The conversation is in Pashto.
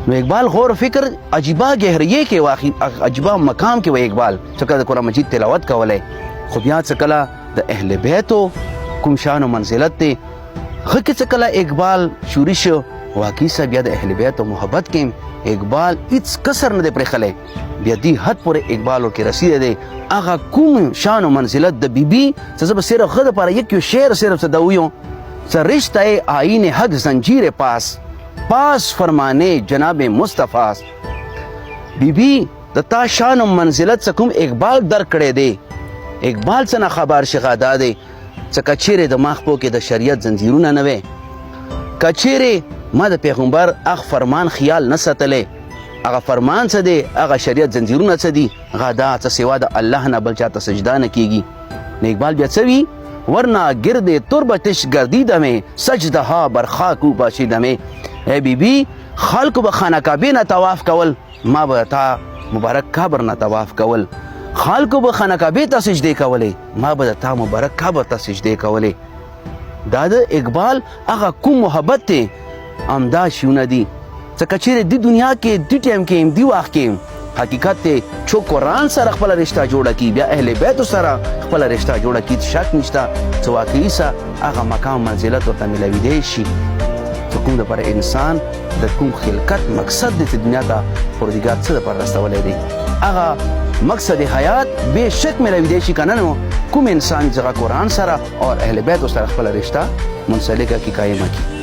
نو اقبال غور فکر عجیبه گہریه کې واخی عجیبه مقام کې و اقبال چې کله د قرآن مجید تلاوت کولی خو بیا څه کله د اهل بیتو کوم شان و منزلت دی هغه کې څه کله اقبال شوري شو واقعي سه بیا د اهل بیت و محبت کې اقبال هیڅ کسر نه دی پرېښلی بیا دې حد پورې اقبال ورکې رسیدی دی هغه کوم شان و منزلت د بیبي چې زه به صرف ښه دپاره یک یو شعر صرف څه د ویم څه رشته آیین حق زنجیر پاس فرمانے جناب مصطفیٰ بیبي د تا شان و منزلت څه کوم اقبال درک کړی دی اقبال څه نه خبر شغه دا دی څه که چیرې د ما خپو کې د شریعت زنځیرونه نه وی که چیرې ما د پیغمبر هغه فرمان خیال نه ساتلی هغه فرمان څه دی هغه شریعت زنځیرونه څه دي هغه دا څه سوا د الله نه بل چاته سجده نه کیږي نو اقبال بیا څه وي ورنه گرد تربتش گردیدمه سجده ها بر خاک او باشیدمه ای بیبي خلکو به خانه کعبې نه طواف کول ما به تا مبارک قبر نه طواف کول خلکو به خانه کعبې ته سجدې کولې ما به د تا مبارک قبر ته سجدې کولې دا د اقبال هغه کوم محبت دی همدا شیونه دي ځکه چیرې دې دنیا کې دې ټایم کې دې وخت کې حقیقت دی چې قرآن سره خپله رشته جوړه کړي بیا اهل بیتو سره خپله رشته جوړه کړي شک نشته چې واقعي سه هغه مقام منزلت ورته میلاویدی شي چې کوم دپاره انسان د کوم خلقت مقصد دی چې دنیا ته پروردګار څه دپاره رسولی دی هغه مقصد حیات بے شک میلاویدی شي که نه نو کوم انسان چې هغه قرآن سره او اهل بیتو سره خپله رشته منسلکه کړي قایمه کړي